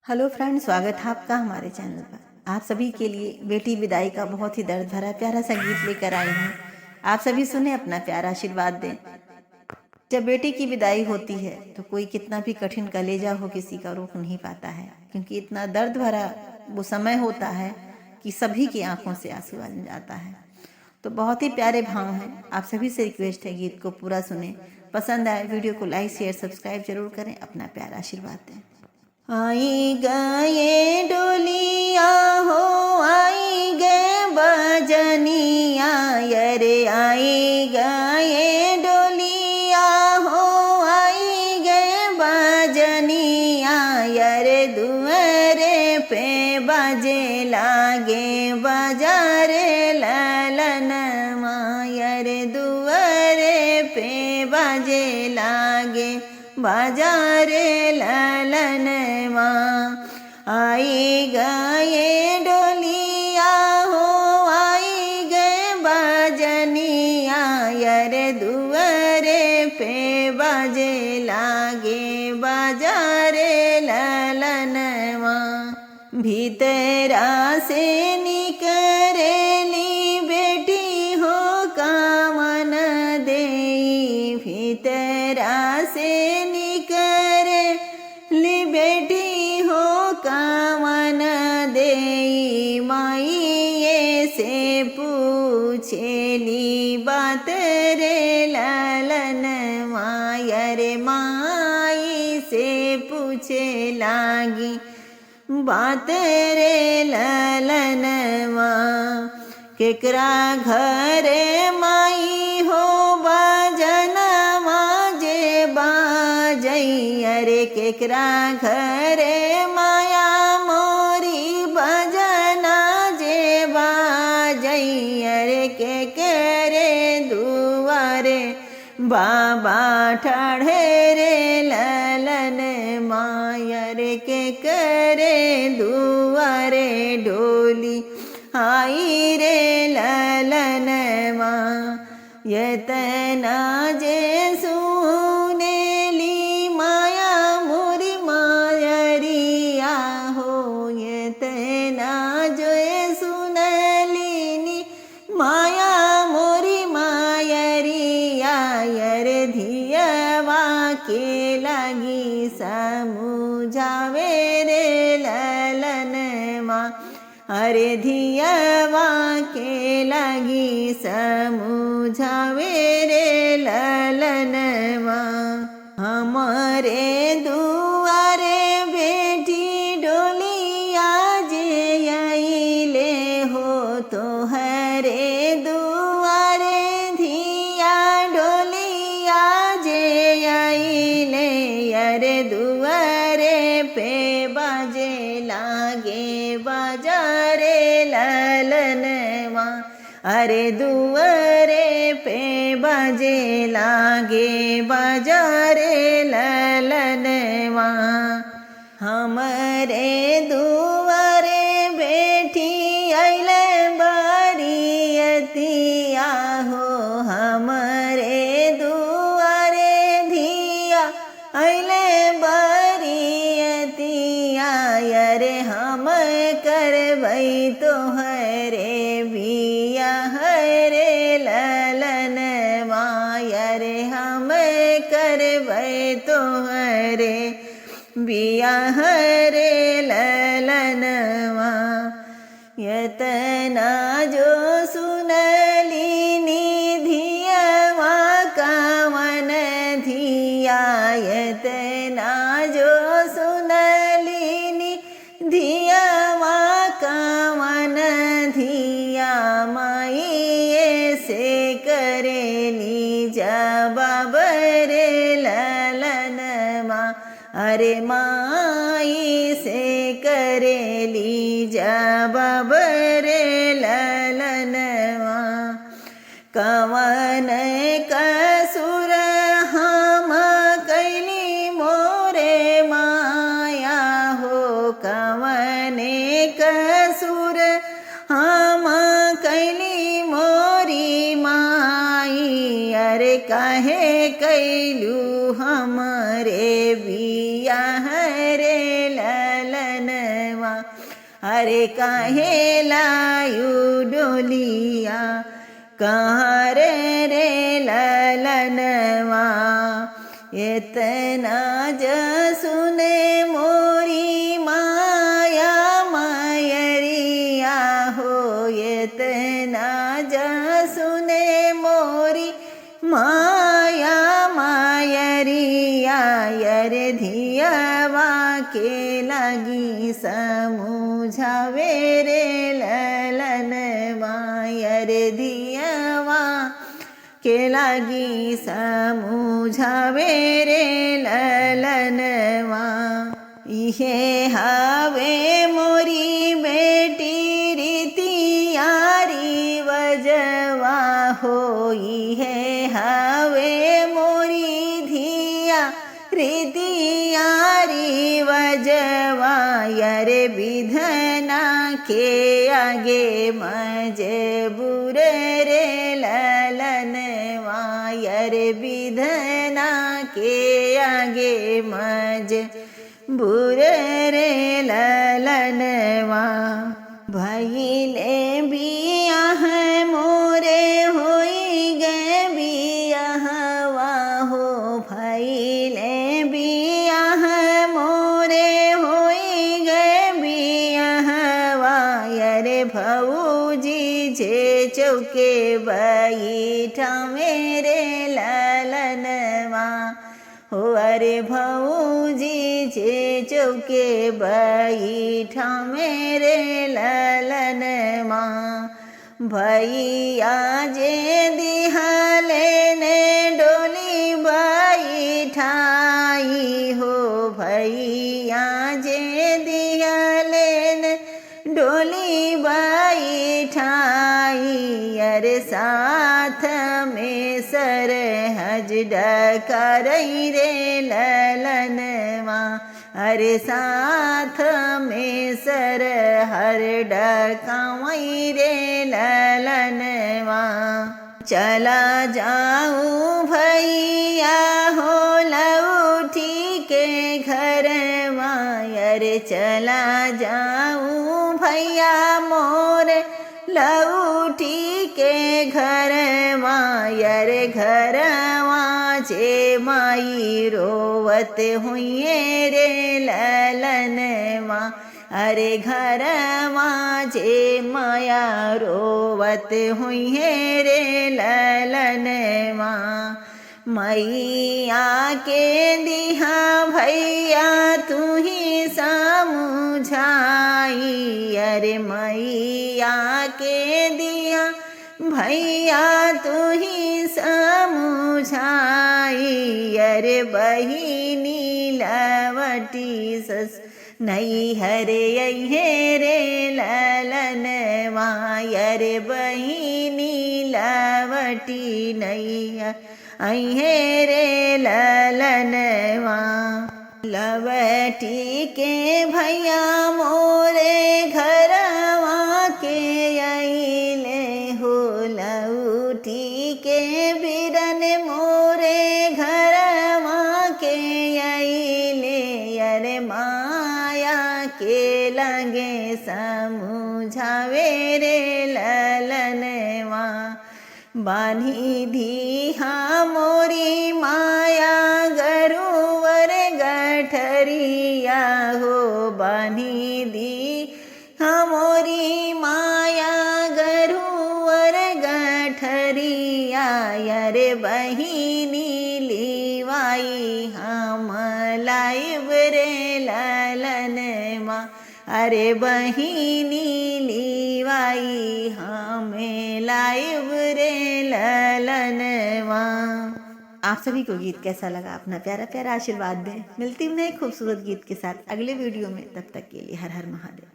Hello friend, स्वागत है आपका हमारे चैनल पर। आप सभी के लिए बेटी विदाई का बहुत ही दर्द भरा प्यारा सा गीत लेकर आई हूँ। आप सभी सुने, अपना प्यारा आशीर्वाद दें। जब बेटी की विदाई होती है तो कोई कितना भी कठिन कलेजा हो, किसी का रोक नहीं पाता है, क्योंकि इतना दर्द भरा वो समय होता है कि सभी की आंखों से आंसू आ जाता है। तो बहुत ही प्यारे भाव हैं। आप सभी से रिक्वेस्ट है, गीत को पूरा सुने। पसंद आए वीडियो को लाइक शेयर सब्सक्राइब जरूर करें, अपना प्यारा आशीर्वाद दें। आई गए डोलिया हो, आई गए बजनिया, यरे आई गए डोलिया हो, आई गए बजनिया, यरे दुआरे पे बजे लागे बजारे ललन माँ, यरे दुआरे पे बजे लागे बाजारे ललन माँ। आई गए डोलिया हो, आई गए बजनिया, यरे दुआरे पे बाजे लागे बाजारे ललन माँ। भीतरा से निकरेली बेटी हो कामन देई, भीतरा से बेटी हो कामन देई, माई से पूछेली बात रे ललन माँ, यरे माई से पूछे लागी बात रे ललन माँ। केकरा घर माई हो बाजना माजे बाजई, अरे केकरा घर माया मोरी बजना जे बाजई, अरे केकरे दुआरे बाबा ठाढ़े रे ललन माँ, अरे केकरे दुआरे डोली आई रे ललन माँ। यतना जे सुनेली माया मोरी मायरिया हो, यतना जो सुनली माया मोरी मायरिया, यरे धियवा के लगी समुझावे रे ललन माँ, अरे धियवा के लगी समुझावे रे ललन माँ। हमारे दुआरे बेटी डोलिया जे आइले हो, तो हरे दुआरे धिया डोलिया जे आइले, अरे दुआरे पे बाजे लागे बाजारे ललन माँ, अरे दुआरे पे बाजे लागे बाजारे ललन माँ। हमारे दुआरे बेटी अइले बरियतिया हो, हमारे दुआरे धिया अइले बरियतिया, यरे हम करबई तोहरे बिया हरे ललन माँ, यरे हम करबई तोहरे बिया हरे ललन माँ। यतना जो सुनली निधियवा कामन धिया, यतना जो सुनली निधियवा कामन धिया, माई से करेली जवाब रे ललन माँ, अरे माई से करेली जवाब रे ललन माँ। कवन कसुर हम कैली मोरे माया हो, कवन कसुर हम कैली मोरी माई, अरे काहे कैलू हमरे बिया रे ललन अरे काहे लायू डोलिया कहाँ रे ललनवा इतना जसुने मोरी माया मायरिया हो इतना जसुने मोरी माया मायरिया यर धियवा के लगी समझावे रे ललनवा यर धियवा के लगी समझावे रे ललनवा इहे हावे मोरी बेटी रीतियारी वजवा हो इहे हावे मोरी धिया रीतियारी वजवा यर विधना के आगे मजबूर रे ललनवा यर विधना के आगे मजबूर रे ललनवा भइले बियाह मोरे होई गे बियाहवा हो भइले बियाह मोरे होई गे बियाहवा यर भौजी जे चौके बैठा मेरे ललनवा हो अरे भौजी जे चौके बैठा मेरे ललनवा भैया जे दिहाले ने डोली बैठाई हो भैया जे दिहाले ने डोली बैठाई अरे साथ में सरहज डकरई रे ललनवा अरे साथ में सरहर डकावई रे ललनवा चला जाऊं भैया हो लौठी के घरवा अरे चला जाऊं भैया मोर लौठी के घरवा यर घरवा जे माई रोवत हुए रे ललनवा अरे घरवा जे माया रोवत हुए रे ललनवा मैया के दिहा भैया तू ही समझाई अरे मैया के दिया भैया तू ही समझाई अरे बहिनी लवटी सस नहीं हरे ये रे ललनवा अरे बहिनी लवटी नहीं अहे रे ललनवा लवटी के भैया मोरे घरवा के अइले हो लौटी के बिरन मोरे घरवा के अइले अरे माया के लगे समझावे रे ललनवा बानी दीहा मोरी माया गरुवर गठरिया हो बानी दीहा मोरी माया गरुवर गठरिया अरे बहिनी लिवाई हम लाइब रे ललनवा अरे बहिनी लिवाई हमें लाइब रे ललनवा। आप सभी को गीत कैसा लगा अपना प्यारा प्यारा आशीर्वाद दें। मिलती हूँ नए खूबसूरत गीत के साथ अगले वीडियो में, तब तक के लिए हर हर महादेव।